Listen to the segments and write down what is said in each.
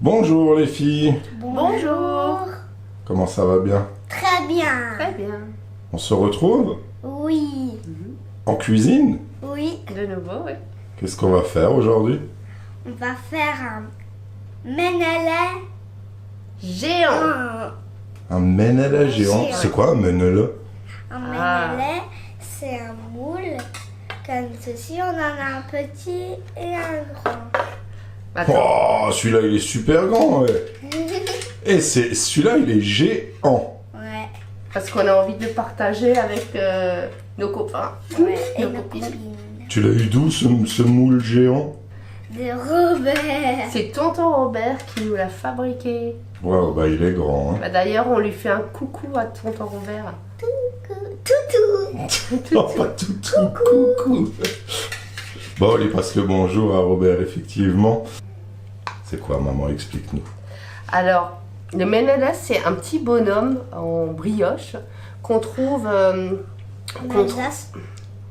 Bonjour les filles, Bonjour. comment ça va bien? Très bien. Très bien. On se retrouve Oui. en cuisine? Oui. De nouveau, oui. Qu'est-ce qu'on va faire aujourd'hui? On va faire un menele. Géant. Un menele géant. Géant. C'est quoi un menele? Un Ah. menele, c'est un moule. Comme ceci, on en a un petit et un grand. Attends. Oh, celui-là il est super grand, ouais. Et celui-là il est géant. Ouais. Parce qu'on a envie de le partager avec nos copains. Ouais. Et Nos nos copines. copines. Tu l'as eu d'où ce moule géant? De Robert. C'est tonton Robert qui nous l'a fabriqué. Wow, bah il est grand, hein. Bah, d'ailleurs, on lui fait un coucou à tonton Robert. Toutou. Oh, pas tout, coucou. Bon, on lui passe le bonjour à Robert, effectivement. C'est quoi, maman? Explique-nous. Alors, le menele, c'est un petit bonhomme en brioche qu'on trouve... Alsace.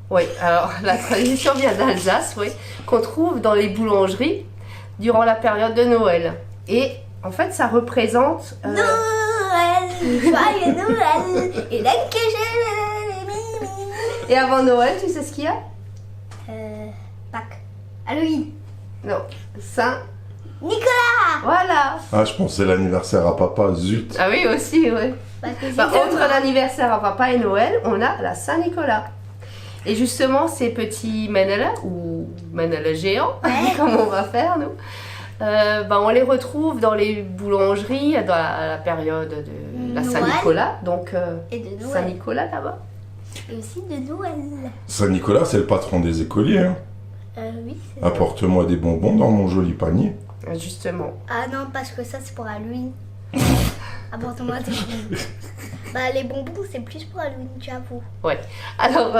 Oui, alors la tradition vient d'Alsace, oui, qu'on trouve dans les boulangeries durant la période de Noël. Et en fait, ça représente... Noël, joyeux Noël. Et là que Et avant Noël, tu sais ce qu'il y a? Pâques. Halloween. Non, Saint... Nicolas. Voilà. Ah, je pensais l'anniversaire à papa, zut. Ah oui, aussi, oui. Parce que Bah, c'est entre demain. l'anniversaire à papa et Noël, on a la Saint-Nicolas. Et justement, ces petits menele, ou menele géants, comme on va faire, nous, bah, on les retrouve dans les boulangeries dans la période de la Noël. Saint-Nicolas. Donc, Et de Noël. Saint-Nicolas là-bas. Et aussi de Noël. Saint-Nicolas, c'est le patron des écoliers, hein. Oui, c'est Apporte-moi des bonbons dans mon joli panier. Justement. Ah non, parce que ça c'est pour Halloween. Apporte-moi des bonbons. Bah les bonbons c'est plus pour Halloween, j'avoue. Ouais. Alors,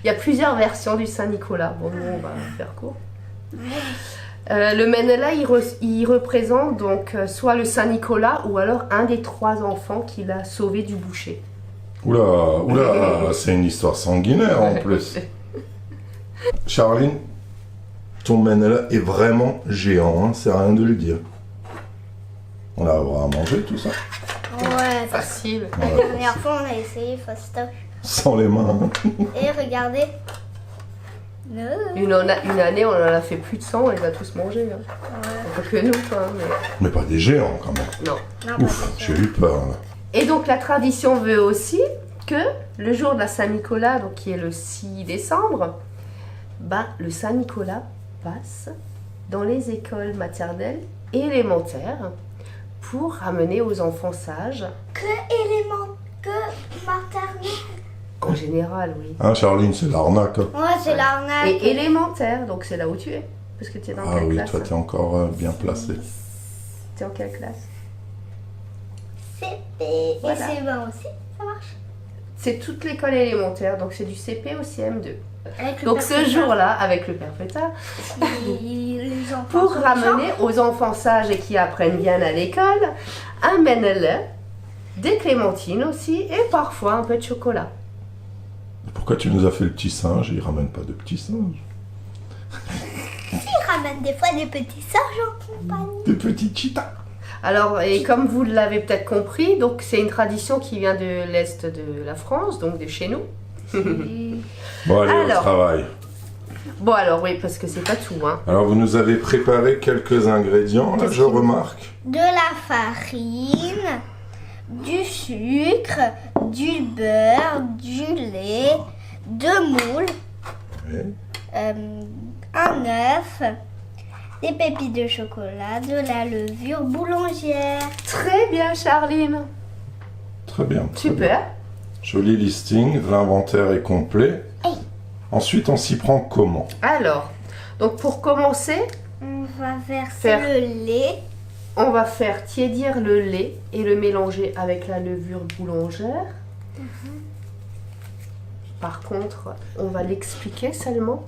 il y a plusieurs versions du Saint-Nicolas. Bon, nous, on va faire court. Le menela, il représente donc soit le Saint-Nicolas ou alors un des 3 enfants qu'il a sauvé du boucher. Oula, c'est une histoire sanguinaire en plus. Charline, ton menela est vraiment géant, hein, c'est rien de le dire. On va avoir à manger tout ça, Ouais, Facile. la dernière fois on a essayé fastoche. sans les mains. Hein. Et regardez. Non. Une année, on en a fait plus de 100, on les a tous mangés. Hein. Ouais. Pas que nous, quoi. Mais pas des géants quand même. Non. Non, Ouf, pas j'ai eu peur. Là. Et donc, la tradition veut aussi que le jour de la Saint-Nicolas, donc qui est le 6 décembre, bah, le Saint-Nicolas passe dans les écoles maternelles et élémentaires pour ramener aux enfants sages, que maternelle. en général, oui. Hein, Charline, c'est l'arnaque. Hein. Ouais, c'est l'arnaque. Et élémentaire, donc c'est là où tu es. Parce que tu es dans Ah quelle oui, classe? toi t'es encore bien placé. Tu es en quelle classe? CP. Voilà. Et C20 aussi, ça marche. C'est toute l'école élémentaire, donc c'est du CP au CM2. Avec le Donc ce père jour-là, avec le père Feta, Fouettard, les enfants pour sont ramener aux enfants sages et qui apprennent bien à l'école, un menele, des clémentines aussi, et parfois un peu de chocolat. Pourquoi tu nous as fait le petit singe? Il ramène pas de petit singe. Ils ramènent des fois des petits singes en compagnie. Des petits cheetahs. Alors, et comme vous l'avez peut-être compris, donc c'est une tradition qui vient de l'Est de la France, donc de chez nous. Bon, allez, Alors. au travail. Bon alors oui, parce que c'est pas tout, hein. Alors, vous nous avez préparé quelques ingrédients, là, je remarque. De la farine, du sucre, du beurre, du lait, 2 moules, Oui. un œuf, des pépites de chocolat, de la levure boulangère. Très bien, Charline. Très bien. Très bien. Super. Joli listing, l'inventaire est complet. Hey. Ensuite, on s'y prend comment? Alors, donc pour commencer, On va verser Faire. le lait. on va faire tiédir le lait et le mélanger avec la levure boulangère. Par contre, on va l'expliquer seulement.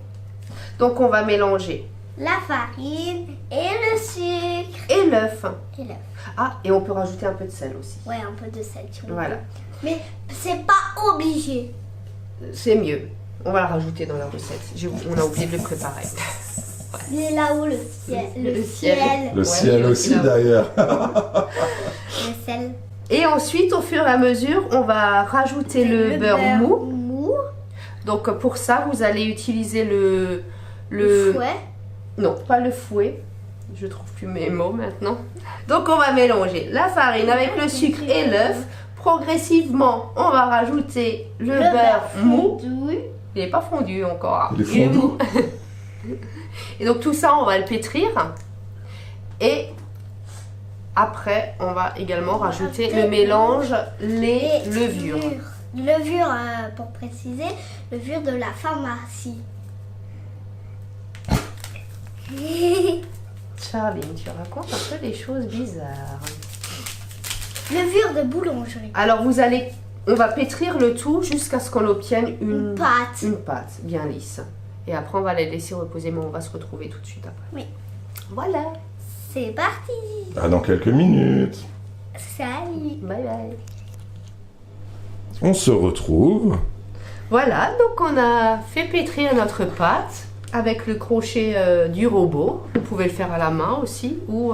Donc on va mélanger La farine et le sucre. et l'œuf. Et l'œuf. Ah, et on peut rajouter un peu de sel aussi. Ouais, un peu de sel. si on veut. Voilà, Mais c'est pas obligé. c'est mieux. On va le rajouter dans la recette. On a oublié de le préparer. Il est là-haut, le ciel. Le ciel. Le Ouais, ciel aussi là-haut. d'ailleurs. Le sel. Et ensuite, au fur et à mesure, on va rajouter le beurre mou. Donc pour ça, vous allez utiliser le fouet. Non, pas le fouet. Je trouve plus mes mots maintenant. Donc on va mélanger la farine avec le sucre et l'œuf. Progressivement, on va rajouter le beurre mou. fondu. Il n'est pas fondu encore. Il est fondu. mou. Et donc tout ça, on va le pétrir. Et après, on va également rajouter le mélange lait-levure. Levure, pour préciser, levure de la pharmacie. Charline, tu racontes un peu des choses bizarres. Levure de boulangerie. Alors on va pétrir le tout jusqu'à ce qu'on obtienne Une pâte. bien lisse. Et après on va les laisser reposer, mais on va se retrouver tout de suite après. Oui. Voilà. C'est parti. Ah, dans quelques minutes. Salut. Bye bye. On se retrouve. Voilà, donc on a fait pétrir notre pâte avec le crochet du robot. Vous pouvez le faire à la main aussi ou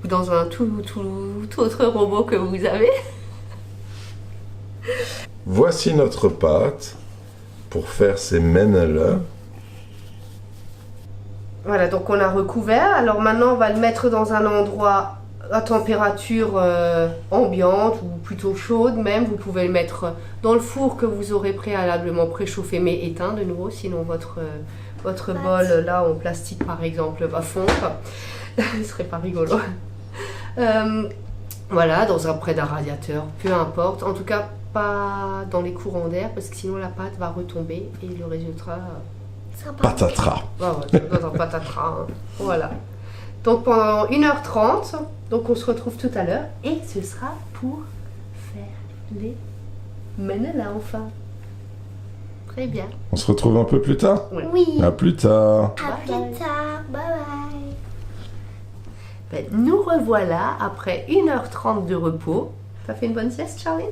dans un tout autre robot que vous avez. Voici notre pâte pour faire ces mènes-là. Voilà, donc on a recouvert. Alors maintenant, on va le mettre dans un endroit à température ambiante ou plutôt chaude même. Vous pouvez le mettre dans le four que vous aurez préalablement préchauffé mais éteint de nouveau. Sinon, votre bol là en plastique par exemple va fondre. Ce serait pas rigolo. Voilà, près d'un radiateur, peu importe. En tout cas, pas dans les courants d'air parce que sinon la pâte va retomber et le résultat... Patatras. dans un patatras. Hein. Voilà. Donc pendant 1h30, donc on se retrouve tout à l'heure et ce sera pour faire les menela enfin. Très bien. On se retrouve un peu plus tard. Oui. À plus tard. À plus tard. Bye bye. Ben, nous revoilà après 1h30 de repos. T'as fait une bonne sieste, Charlie?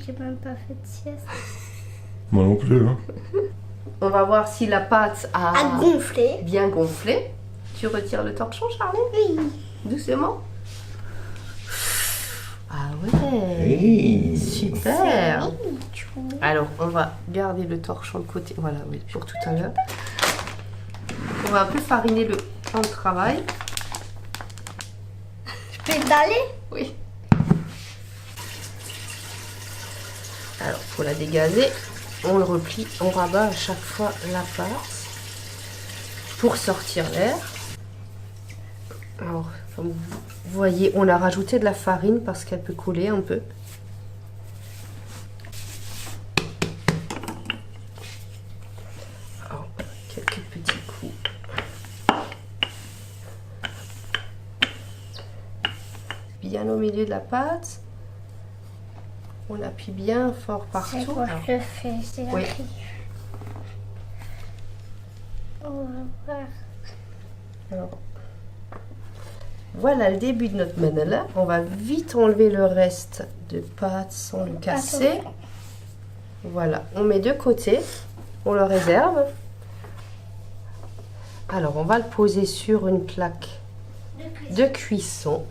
J'ai même pas fait de sieste. Moi non plus. Hein. On va voir si la pâte a À gonfler. bien gonflé. Tu retires le torchon, Charlie? Oui. Doucement. Ah ouais. Hey. Super. C'est Alors, on va garder le torchon de côté. Voilà, oui, pour tout à l'heure. On va un peu fariner le plan de travail. Je peux étaler? Oui. Alors, pour la dégazer, on le replie, on rabat à chaque fois la pâte pour sortir l'air. Alors, comme vous voyez, on a rajouté de la farine parce qu'elle peut couler un peu. Alors, quelques petits coups. Bien au milieu de la pâte. On appuie bien fort partout. C'est quoi je fais? C'est Oui. On va voir. Alors, voilà le début de notre manala. On va vite enlever le reste de pâte sans le casser. Voilà, on met de côté, on le réserve. Alors, on va le poser sur une plaque de cuisson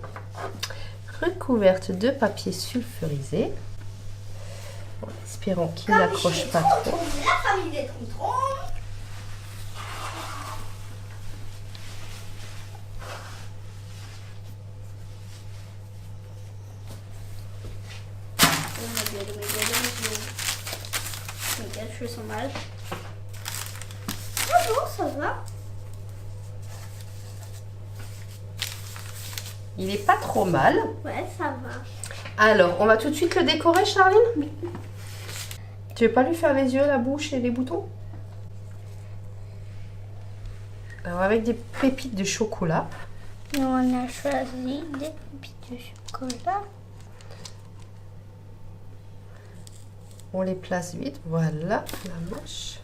recouverte de papier sulfurisé. En espérant qu'il n'accroche pas trop. La famille des Trontons. Je sens mal. Ah bon, ça va. Il n'est pas trop mal. Ouais, ça va. Alors, on va tout de suite le décorer, Charline? Oui. Tu veux pas lui faire les yeux, la bouche et les boutons? Alors, avec des pépites de chocolat. Nous, on a choisi des pépites de chocolat. On les place vite. Voilà, la mâche.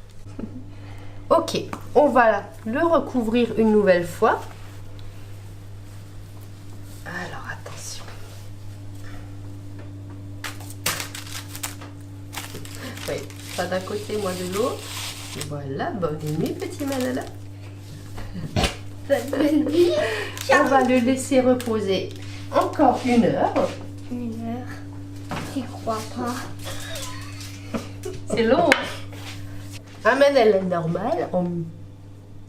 Ok, on va le recouvrir une nouvelle fois. Alors, attention. Oui, pas d'un côté, moi de l'autre. Voilà, bonne nuit, petit Manala. Bonne nuit. On va le laisser reposer encore 1 heure. 1 heure. J'y crois pas. C'est long. Un Manala normal.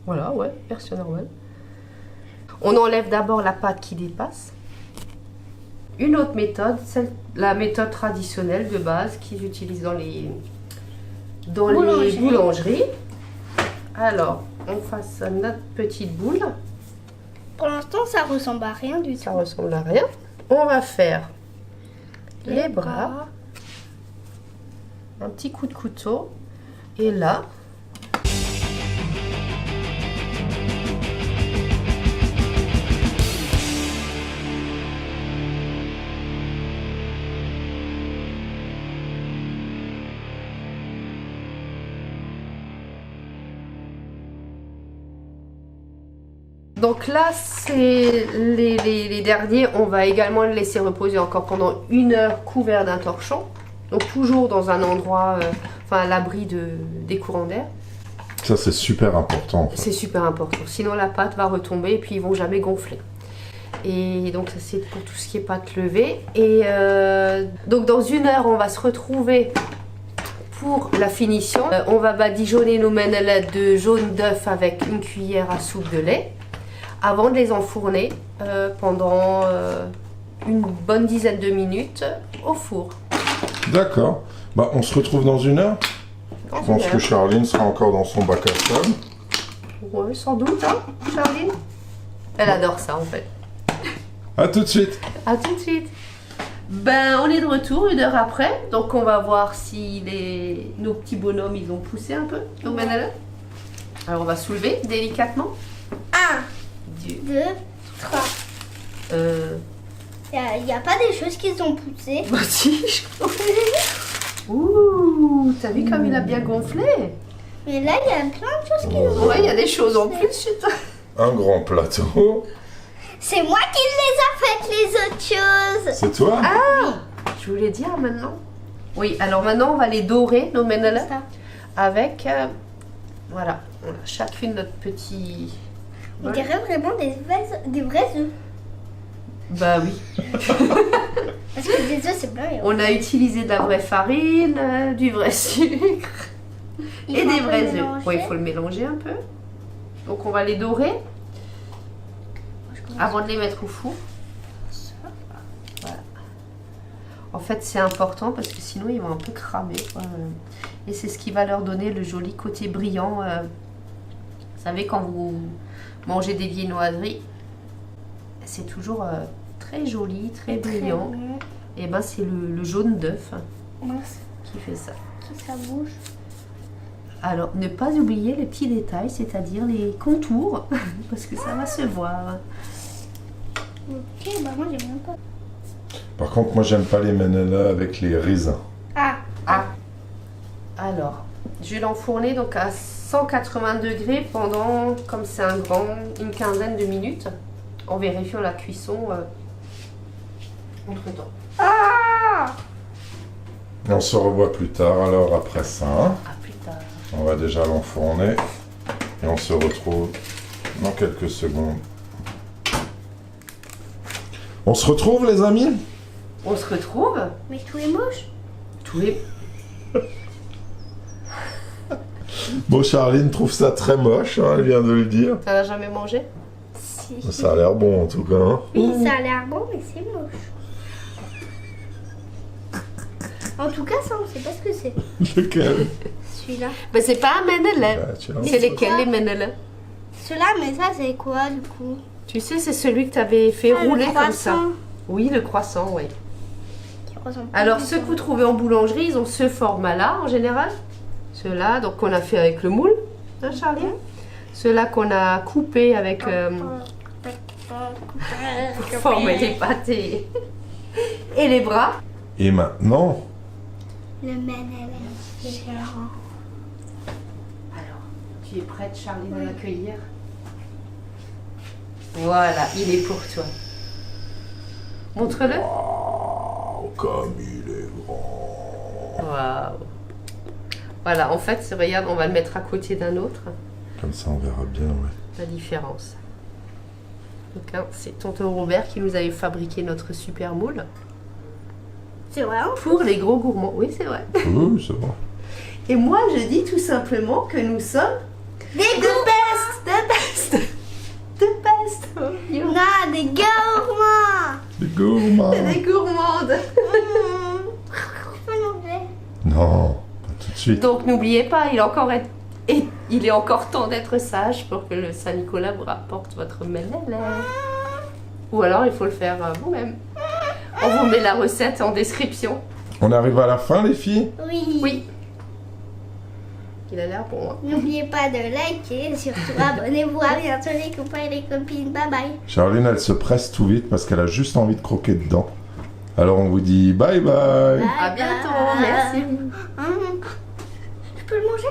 Voilà, ouais, version normale. On enlève d'abord la pâte qui dépasse. Une autre méthode, la méthode traditionnelle de base qu'ils utilisent dans les boulangeries. Alors, on fasse notre petite boule. Pour l'instant, ça ressemble à rien du tout. Ça ressemble à rien. On va faire les bras. Un petit coup de couteau. Et là, donc là, c'est les derniers. On va également le laisser reposer encore pendant 1 heure couvert d'un torchon. Donc toujours dans un endroit, à l'abri des courants d'air. Ça, c'est super important. C'est super important. Sinon, la pâte va retomber et puis ils vont jamais gonfler. Et donc, ça, c'est pour tout ce qui est pâte levée. Et donc, dans 1 heure, on va se retrouver pour la finition. On va badigeonner nos manala de jaune d'œuf avec 1 cuillère à soupe de lait avant de les enfourner pendant une bonne dizaine de minutes au four. D'accord. Bah, on se retrouve dans 1 heure. Je pense que Charline sera encore dans son bac à sable. Oui, sans doute, hein, Charline. Elle adore ça, en fait. À tout de suite. À tout de suite. Ben, on est de retour 1 heure après. Donc, on va voir si nos petits bonhommes, ils ont poussé un peu. Donc, Manala. Alors, on va soulever délicatement. 1, 2, 2, 3. Il n'y a pas des choses qu'ils ont poussées. Bah si, Ouh, t'as vu comme il a bien gonflé? Mais là, il y a plein de choses qu'ils ont. Ouais, il y a des choses en plus chez toi. Un grand plateau. C'est moi qui les a faites, les autres choses. C'est toi? Ah, je voulais dire maintenant. Oui, alors maintenant, on va les dorer, nos manala, Ça. avec, voilà, on a chacune notre petit... On dirait vraiment des vrais œufs. Bah oui. Parce que des œufs, c'est blanc. On a utilisé de la vraie farine, du vrai sucre et des vrais œufs. Oui, il faut le mélanger un peu. Donc on va les dorer avant de les mettre au four. Voilà. En fait, c'est important parce que sinon ils vont un peu cramer, quoi. Et c'est ce qui va leur donner le joli côté brillant. Vous savez, quand vous mangez des viennoiseries, c'est toujours très joli, très brillant. Et ben c'est le jaune d'œuf qui fait ça. Qui ça bouge. Alors, ne pas oublier les petits détails, c'est-à-dire les contours, parce que ça va se voir. Ok, bah moi j'aime même pas. Par contre, moi, j'aime pas les manala avec les raisins. Ah, Alors, je vais l'enfourner donc à 180 degrés pendant, comme c'est un grand, une quinzaine de minutes, en vérifiant la cuisson entre temps. Et on se revoit plus tard, alors après ça. À plus tard. On va déjà l'enfourner. Et on se retrouve dans quelques secondes. On se retrouve, les amis? On se retrouve. mais tout est moche. Tous les... Bon, Charline trouve ça très moche, hein, elle vient de le dire. Ça n'a jamais mangé? Si. Ça a l'air bon, en tout cas. Hein. Oui, ça a l'air bon, mais c'est moche. En tout cas, ça, on sait pas ce que c'est. Lequel? Celui-là. Ben, c'est pas un manala. Bah, tiens. C'est lesquels les manala? Celui-là, mais ça, c'est quoi du coup? Tu sais, c'est celui que tu avais fait Ah, le rouler comme ça. croissant. Oui, le croissant, oui. Qui ressemble pas Alors, du ceux tout. que vous trouvez en boulangerie, ils ont ce format-là, en général. Ceux-là, donc, qu'on a fait avec le moule, hein, Charlie? Ceux-là qu'on a coupés avec... pour former les pâtes et les bras. Et maintenant, Le manala géant. Alors, tu es prête, Charlie, à l'accueillir? Voilà, il est pour toi. Montre-le. oh, comme il est grand. Waouh. Voilà, en fait, regarde, on va le mettre à côté d'un autre, Comme ça, on verra bien, ouais. la différence. Donc là, c'est tonton Robert qui nous avait fabriqué notre super moule C'est vrai, hein? pour les gros gourmands. Oui, c'est vrai. Oui, c'est bon. Et moi, je dis tout simplement que nous sommes Des the best, the best, the best. Oh, you. Non, des gourmands. Des gourmands. Des gourmandes. Je peux manger. Non, pas tout de suite. Donc n'oubliez pas, il est encore temps d'être sage pour que le Saint-Nicolas vous rapporte votre melele. Ou alors il faut le faire vous-même. On vous met la recette en description. On arrive à la fin, les filles? Oui. Oui. Il a l'air bon. Hein. N'oubliez pas de liker, surtout abonnez-vous. À bientôt les copains et les copines. Bye bye. Charline, elle se presse tout vite parce qu'elle a juste envie de croquer dedans. Alors on vous dit bye bye. À bientôt, merci. Je peux le manger?